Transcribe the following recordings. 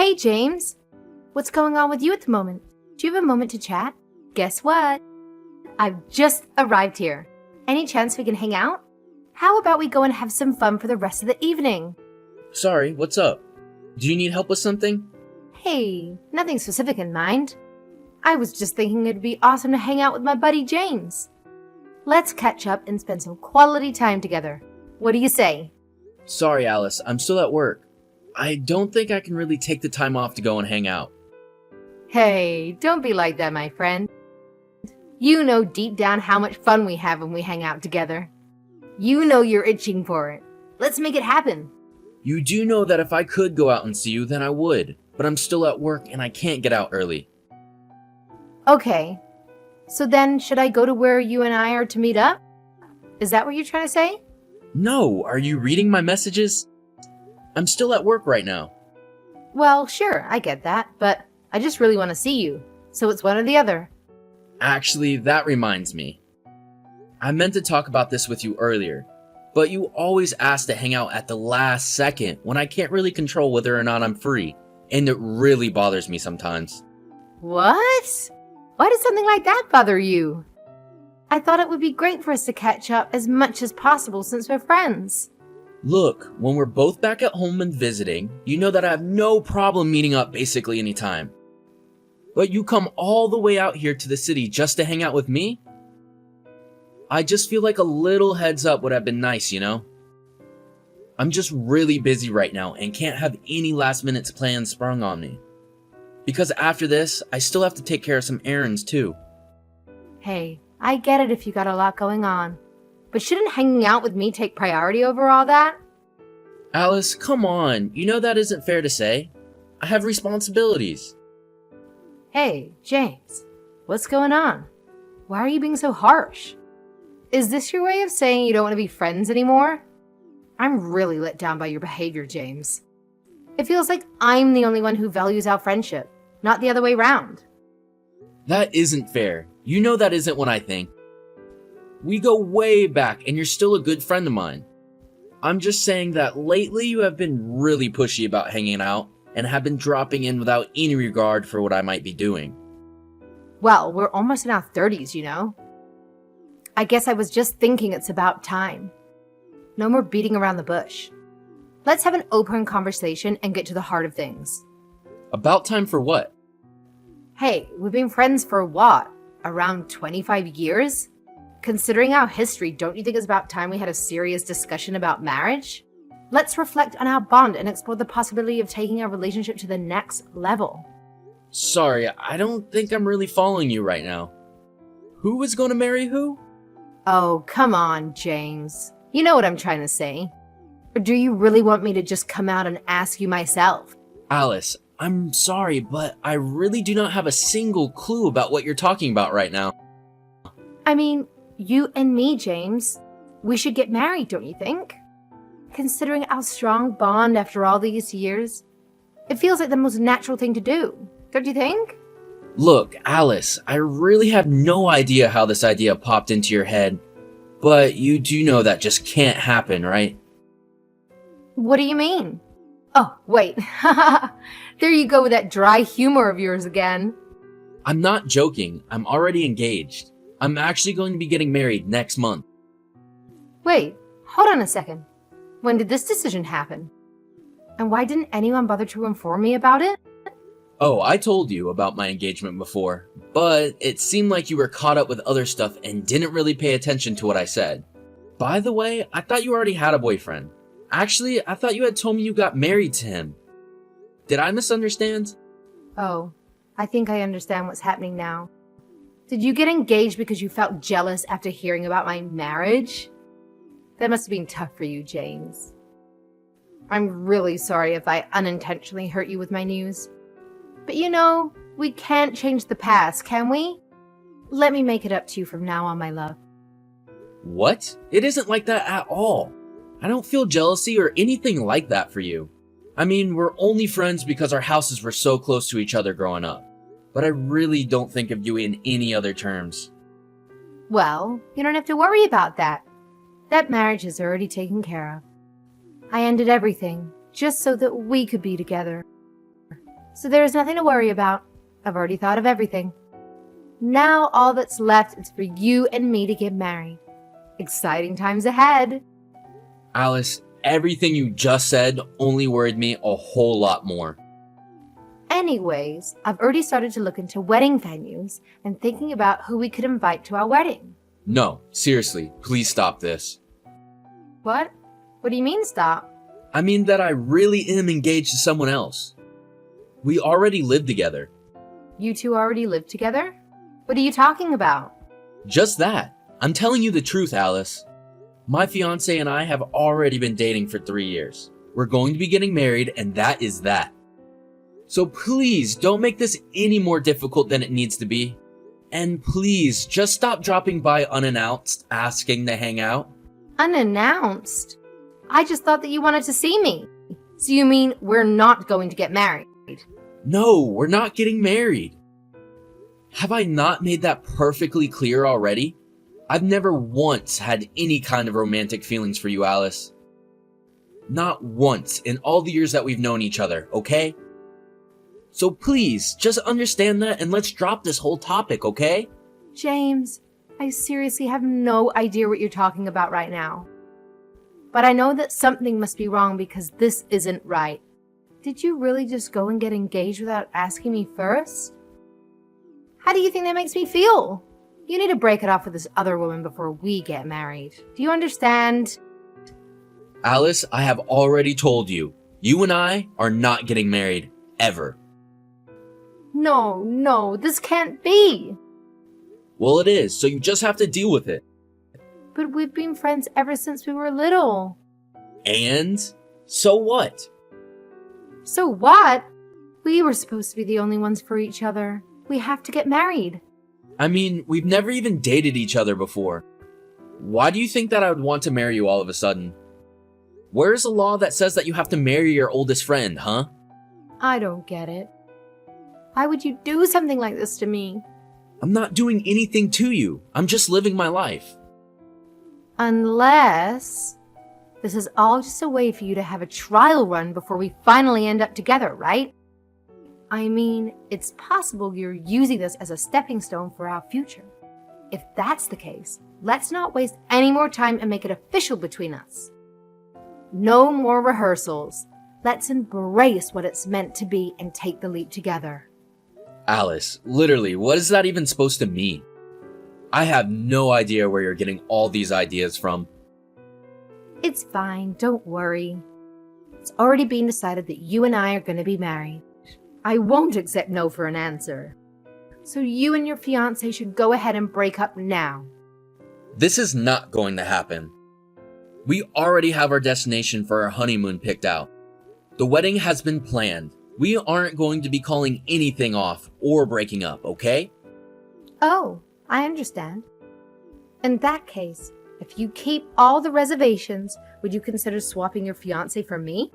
Hey, James. What's going on with you at the moment? Do you have a moment to chat? Guess what? I've just arrived here. Any chance we can hang out? How about we go and have some fun for the rest of the evening? Sorry, what's up? Do you need help with something? Hey, nothing specific in mind. I was just thinking it'd be awesome to hang out with my buddy James. Let's catch up and spend some quality time together. What do you say? Sorry, Alice, I'm still at work. I don't think I can really take the time off to go and hang out. Hey, don't be like that, my friend. You know deep down how much fun we have when we hang out together. You know you're itching for it. Let's make it happen. You do know that if I could go out and see you, then I would. But I'm still at work and I can't get out early. Okay. So then, should I go to where you and I are to meet up? Is that what you're trying to say? No, are you reading my messages? I'm still at work right now. Well, sure, I get that, but I just really want to see you. So it's one or the other. Actually, that reminds me. I meant to talk about this with you earlier, but you always ask to hang out at the last second when I can't really control whether or not I'm free, and it really bothers me sometimes. What? Why does something like that bother you? I thought it would be great for us to catch up as much as possible since we're friends. Look, when we're both back at home and visiting, you know that I have no problem meeting up basically anytime. But you come all the way out here to the city just to hang out with me? I just feel like a little heads up would have been nice, you know? I'm just really busy right now and can't have any last minute plans sprung on me. Because after this, I still have to take care of some errands too. Hey, I get it if you got a lot going on. But shouldn't hanging out with me take priority over all that? Alice, come on. You know that isn't fair to say. I have responsibilities. Hey, James, what's going on? Why are you being so harsh? Is this your way of saying you don't want to be friends anymore? I'm really let down by your behavior, James. It feels like I'm the only one who values our friendship, not the other way round. That isn't fair. You know that isn't what I think. We go way back and you're still a good friend of mine. I'm just saying that lately you have been really pushy about hanging out and have been dropping in without any regard for what I might be doing. Well, we're almost in our 30s, you know? I guess I was just thinking it's about time. No more beating around the bush. Let's have an open conversation and get to the heart of things. About time for what? Hey, we've been friends for what? Around 25 years? Considering our history, don't you think it's about time we had a serious discussion about marriage? Let's reflect on our bond and explore the possibility of taking our relationship to the next level. Sorry, I don't think I'm really following you right now. Who is going to marry who? Oh, come on, James. You know what I'm trying to say. Or do you really want me to just come out and ask you myself? Alice, I'm sorry, but I really do not have a single clue about what you're talking about right now. I mean, you and me, James. We should get married, don't you think? Considering our strong bond after all these years, it feels like the most natural thing to do, don't you think? Look, Alice, I really have no idea how this idea popped into your head, but you do know that just can't happen, right? What do you mean? Oh, wait. There you go with that dry humor of yours again. I'm not joking. I'm already engaged. I'm actually going to be getting married next month. Wait, hold on a second. When did this decision happen? And why didn't anyone bother to inform me about it? Oh, I told you about my engagement before, but it seemed like you were caught up with other stuff and didn't really pay attention to what I said. By the way, I thought you already had a boyfriend. Actually, I thought you had told me you got married to him. Did I misunderstand? Oh, I think I understand what's happening now. Did you get engaged because you felt jealous after hearing about my marriage? That must have been tough for you, James. I'm really sorry if I unintentionally hurt you with my news. But you know, we can't change the past, can we? Let me make it up to you from now on, my love. What? It isn't like that at all. I don't feel jealousy or anything like that for you. I mean, we're only friends because our houses were so close to each other growing up. But I really don't think of you in any other terms. Well, you don't have to worry about that. That marriage is already taken care of. I ended everything just so that we could be together. So there is nothing to worry about. I've already thought of everything. Now all that's left is for you and me to get married. Exciting times ahead. Alice, everything you just said only worried me a whole lot more. Anyways, I've already started to look into wedding venues and thinking about who we could invite to our wedding. No, seriously, please stop this. What? What do you mean stop? I mean that I really am engaged to someone else. We already live together. You two already live together? What are you talking about? Just that. I'm telling you the truth, Alice. My fiance and I have already been dating for 3 years. We're going to be getting married, and that is that. So please don't make this any more difficult than it needs to be. And please just stop dropping by unannounced, asking to hang out. Unannounced? I just thought that you wanted to see me. So you mean we're not going to get married? No, we're not getting married. Have I not made that perfectly clear already? I've never once had any kind of romantic feelings for you, Alice. Not once in all the years that we've known each other, okay? So please, just understand that and let's drop this whole topic, okay? James, I seriously have no idea what you're talking about right now. But I know that something must be wrong because this isn't right. Did you really just go and get engaged without asking me first? How do you think that makes me feel? You need to break it off with this other woman before we get married. Do you understand? Alice, I have already told you. You and I are not getting married, ever. No, this can't be. Well, it is, so you just have to deal with it. But we've been friends ever since we were little. And? So what? So what? We were supposed to be the only ones for each other. We have to get married. I mean, we've never even dated each other before. Why do you think that I would want to marry you all of a sudden? Where's the law that says that you have to marry your oldest friend, huh? I don't get it. Why would you do something like this to me? I'm not doing anything to you. I'm just living my life. Unless this is all just a way for you to have a trial run before we finally end up together, right? I mean, it's possible you're using this as a stepping stone for our future. If that's the case, let's not waste any more time and make it official between us. No more rehearsals. Let's embrace what it's meant to be and take the leap together. Alice, literally, what is that even supposed to mean? I have no idea where you're getting all these ideas from. It's fine, don't worry. It's already been decided that you and I are going to be married. I won't accept no for an answer. So you and your fiancé should go ahead and break up now. This is not going to happen. We already have our destination for our honeymoon picked out. The wedding has been planned. We aren't going to be calling anything off or breaking up, okay? Oh, I understand. In that case, if you keep all the reservations, would you consider swapping your fiancé for me?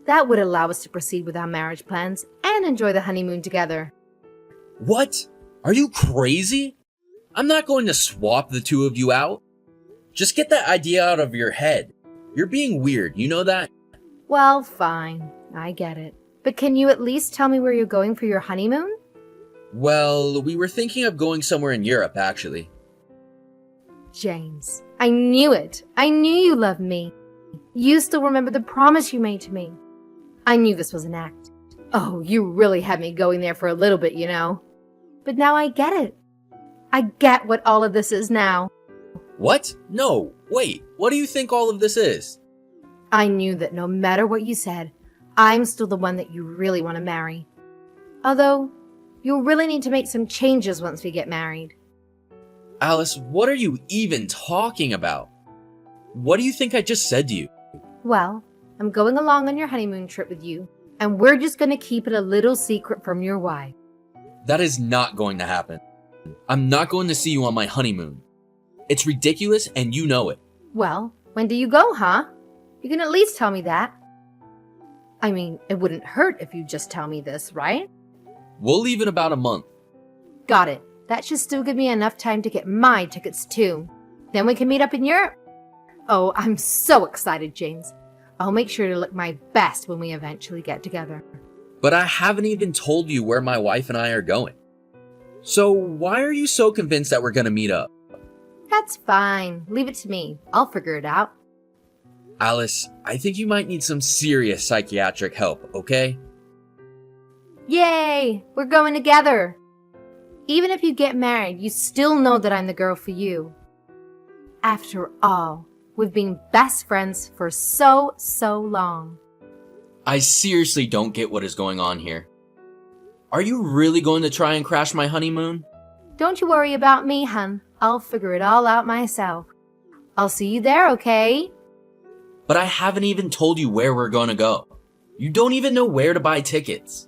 That would allow us to proceed with our marriage plans and enjoy the honeymoon together. What? Are you crazy? I'm not going to swap the two of you out. Just get that idea out of your head. You're being weird, you know that? Well, fine. I get it. But can you at least tell me where you're going for your honeymoon? Well, we were thinking of going somewhere in Europe, actually. James, I knew it. I knew you loved me. You still remember the promise you made to me. I knew this was an act. Oh, you really had me going there for a little bit, you know. But now I get it. I get what all of this is now. What? No, wait, what do you think all of this is? I knew that no matter what you said, I'm still the one that you really want to marry. Although, you'll really need to make some changes once we get married. Alice, what are you even talking about? What do you think I just said to you? Well, I'm going along on your honeymoon trip with you, and we're just going to keep it a little secret from your wife. That is not going to happen. I'm not going to see you on my honeymoon. It's ridiculous and you know it. Well, when do you go, huh? You can at least tell me that. I mean, it wouldn't hurt if you just tell me this, right? We'll leave in about a month. Got it. That should still give me enough time to get my tickets too. Then we can meet up in Europe. Oh, I'm so excited, James. I'll make sure to look my best when we eventually get together. But I haven't even told you where my wife and I are going. So why are you so convinced that we're gonna meet up? That's fine. Leave it to me. I'll figure it out. Alice, I think you might need some serious psychiatric help, okay? Yay! We're going together. Even if you get married, you still know that I'm the girl for you. After all, we've been best friends for so long. I seriously don't get what is going on here. Are you really going to try and crash my honeymoon? Don't you worry about me, hun. I'll figure it all out myself. I'll see you there, okay? But I haven't even told you where we're going to go. You don't even know where to buy tickets.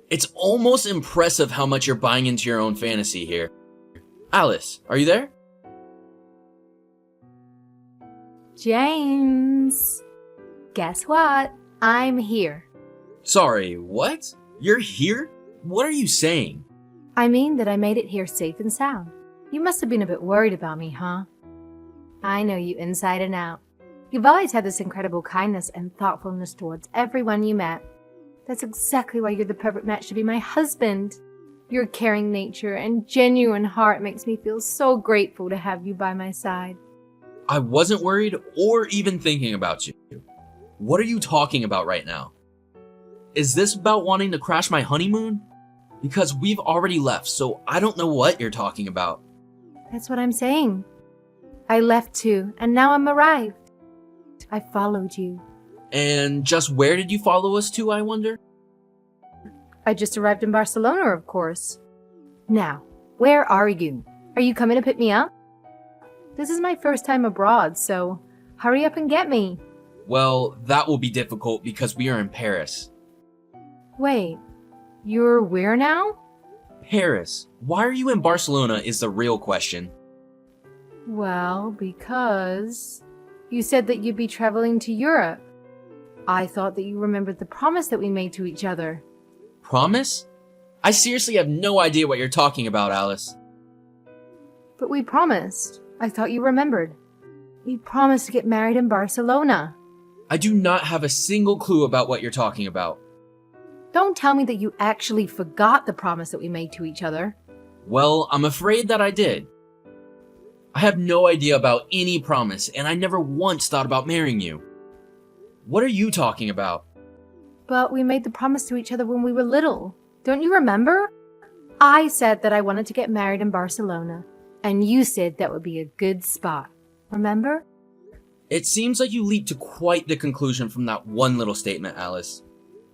It's almost impressive how much you're buying into your own fantasy here. Alice, are you there? James, guess what? I'm here. Sorry, what? You're here? What are you saying? I mean that I made it here safe and sound. You must have been a bit worried about me, huh? I know you inside and out. You've always had this incredible kindness and thoughtfulness towards everyone you met. That's exactly why you're the perfect match to be my husband. Your caring nature and genuine heart makes me feel so grateful to have you by my side. I wasn't worried or even thinking about you. What are you talking about right now? Is this about wanting to crash my honeymoon? Because we've already left, so I don't know what you're talking about. That's what I'm saying. I left too, and now I'm arrived. I followed you. And just where did you follow us to, I wonder? I just arrived in Barcelona, of course. Now, where are you? Are you coming to pick me up? This is my first time abroad, so hurry up and get me. Well, that will be difficult because we are in Paris. Wait, you're where now? Paris. Why are you in Barcelona is the real question. Well, because you said that you'd be traveling to Europe. I thought that you remembered the promise that we made to each other. Promise? I seriously have no idea what you're talking about, Alice. But we promised. I thought you remembered. We promised to get married in Barcelona. I do not have a single clue about what you're talking about. Don't tell me that you actually forgot the promise that we made to each other. Well, I'm afraid that I did. I have no idea about any promise, and I never once thought about marrying you. What are you talking about? But we made the promise to each other when we were little. Don't you remember? I said that I wanted to get married in Barcelona, and you said that would be a good spot. Remember? It seems like you leaped to quite the conclusion from that one little statement, Alice.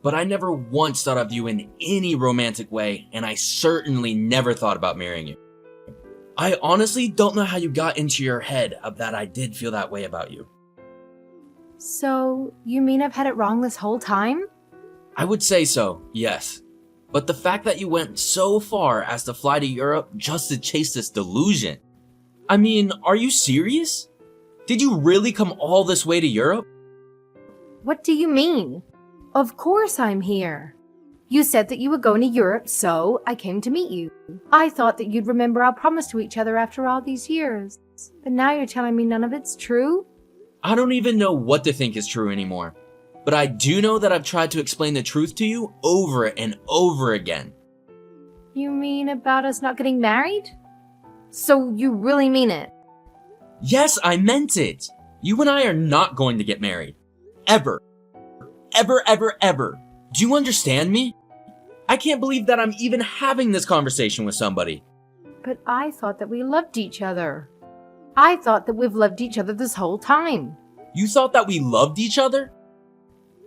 But I never once thought of you in any romantic way, and I certainly never thought about marrying you. I honestly don't know how you got into your head of that I did feel that way about you. So, you mean I've had it wrong this whole time? I would say so, yes. But the fact that you went so far as to fly to Europe just to chase this delusion. I mean, are you serious? Did you really come all this way to Europe? What do you mean? Of course I'm here. You said that you were going to Europe, so I came to meet you. I thought that you'd remember our promise to each other after all these years. But now you're telling me none of it's true? I don't even know what to think is true anymore. But I do know that I've tried to explain the truth to you over and over again. You mean about us not getting married? So you really mean it? Yes, I meant it. You and I are not going to get married. Ever. Ever, ever, ever. Do you understand me? I can't believe that I'm even having this conversation with somebody. But I thought that we loved each other. I thought that we've loved each other this whole time. You thought that we loved each other?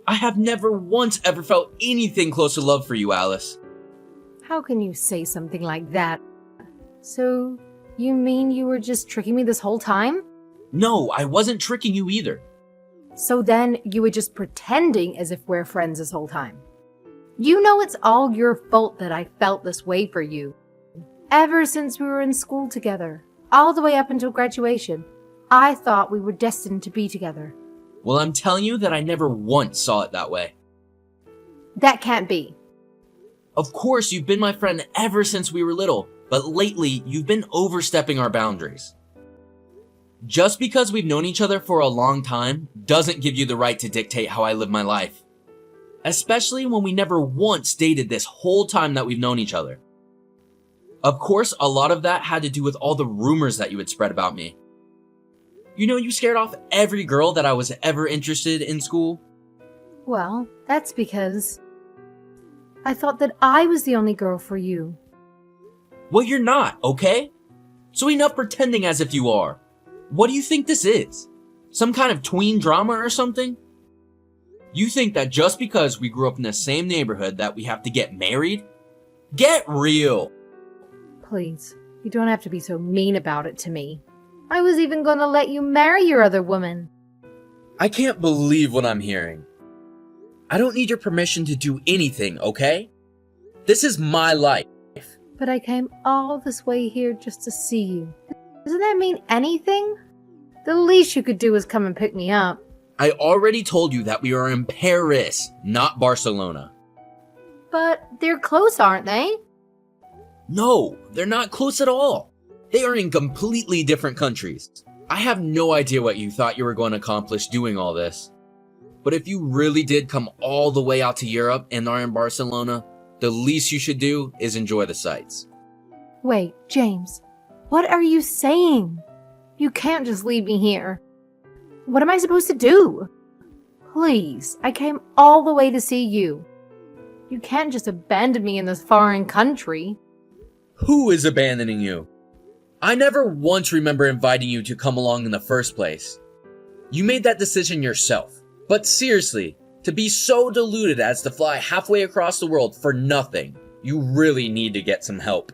I have never once ever felt anything close to love for you, Alice. How can you say something like that? So, you mean you were just tricking me this whole time? No, I wasn't tricking you either. So then you were just pretending as if we're friends this whole time. You know it's all your fault that I felt this way for you. Ever since we were in school together, all the way up until graduation, I thought we were destined to be together. Well, I'm telling you that I never once saw it that way. That can't be. Of course, you've been my friend ever since we were little, but lately you've been overstepping our boundaries. Just because we've known each other for a long time doesn't give you the right to dictate how I live my life. especially when we never once dated this whole time that we've known each other. Of course, a lot of that had to do with all the rumors that you had spread about me. You know, you scared off every girl that I was ever interested in school. Well, that's because I thought that I was the only girl for you. Well, you're not, okay? So enough pretending as if you are. What do you think this is? Some kind of tween drama or something? You think that just because we grew up in the same neighborhood that we have to get married? Get real! Please, you don't have to be so mean about it to me. I was even going to let you marry your other woman. I can't believe what I'm hearing. I don't need your permission to do anything, okay? This is my life. But I came all this way here just to see you. Doesn't that mean anything? The least you could do is come and pick me up. I already told you that we are in Paris, not Barcelona. But they're close, aren't they? No, they're not close at all. They are in completely different countries. I have no idea what you thought you were going to accomplish doing all this. But if you really did come all the way out to Europe and are in Barcelona, the least you should do is enjoy the sights. Wait, James, what are you saying? You can't just leave me here. What am I supposed to do? Please, I came all the way to see you. You can't just abandon me in this foreign country. Who is abandoning you? I never once remember inviting you to come along in the first place. You made that decision yourself. But seriously, to be so deluded as to fly halfway across the world for nothing, you really need to get some help.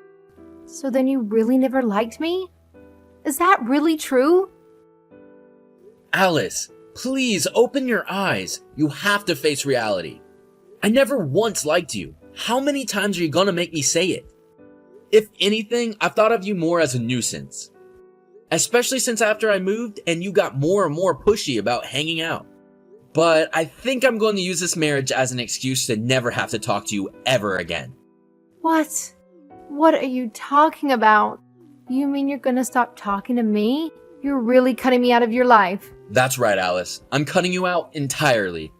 So then you really never liked me? Is that really true? Alice, please open your eyes. You have to face reality. I never once liked you. How many times are you gonna make me say it? If anything, I've thought of you more as a nuisance. Especially since after I moved and you got more and more pushy about hanging out. But I think I'm going to use this marriage as an excuse to never have to talk to you ever again. What? What are you talking about? You mean you're gonna stop talking to me? You're really cutting me out of your life. That's right, Alice. I'm cutting you out entirely.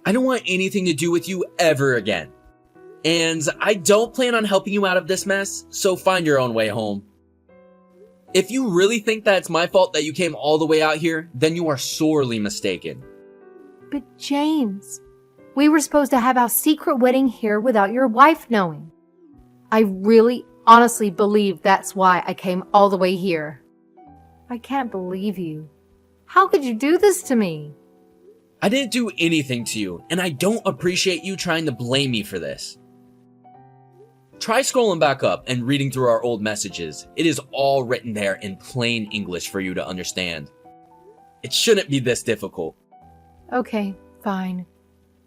I don't want anything to do with you ever again. And I don't plan on helping you out of this mess, so find your own way home. If you really think that it's my fault that you came all the way out here, then you are sorely mistaken. But James, we were supposed to have our secret wedding here without your wife knowing. I really, honestly believe that's why I came all the way here. I can't believe you. How could you do this to me? I didn't do anything to you, and I don't appreciate you trying to blame me for this. Try scrolling back up and reading through our old messages. It is all written there in plain English for you to understand. It shouldn't be this difficult. Okay, fine.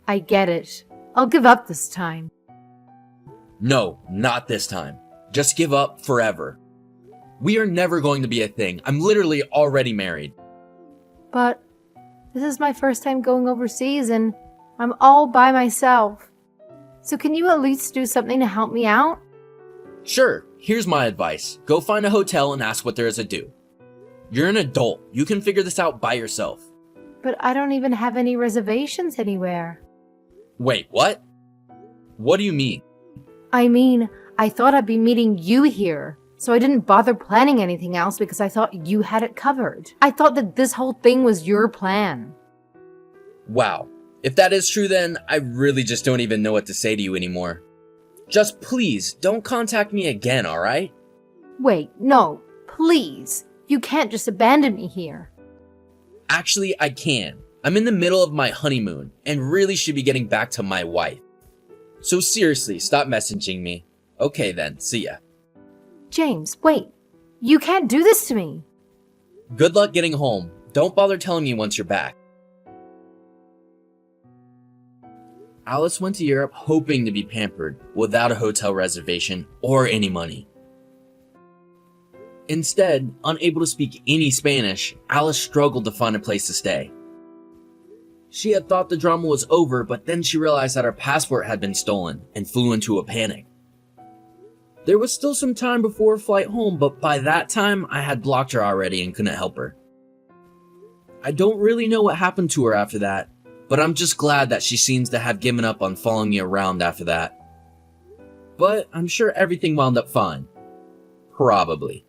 I get it. I'll give up this time. No, not this time. Just give up forever. We are never going to be a thing. I'm literally already married. But this is my first time going overseas and I'm all by myself. So can you at least do something to help me out? Sure, here's my advice. Go find a hotel and ask what there is to do. You're an adult. You can figure this out by yourself. But I don't even have any reservations anywhere. Wait, what? What do you mean? I mean, I thought I'd be meeting you here. So I didn't bother planning anything else because I thought you had it covered. I thought that this whole thing was your plan. Wow. If that is true, then I really just don't even know what to say to you anymore. Just please, don't contact me again, alright? Wait, no, please. You can't just abandon me here. Actually, I can. I'm in the middle of my honeymoon and really should be getting back to my wife. So seriously, stop messaging me. Okay then, see ya. James, wait. You can't do this to me. Good luck getting home. Don't bother telling me once you're back. Alice went to Europe hoping to be pampered, without a hotel reservation or any money. Instead, unable to speak any Spanish, Alice struggled to find a place to stay. She had thought the drama was over, but then she realized that her passport had been stolen and flew into a panic. There was still some time before her flight home, but by that time, I had blocked her already and couldn't help her. I don't really know what happened to her after that. but I'm just glad that she seems to have given up on following me around after that. But I'm sure everything wound up fine. Probably.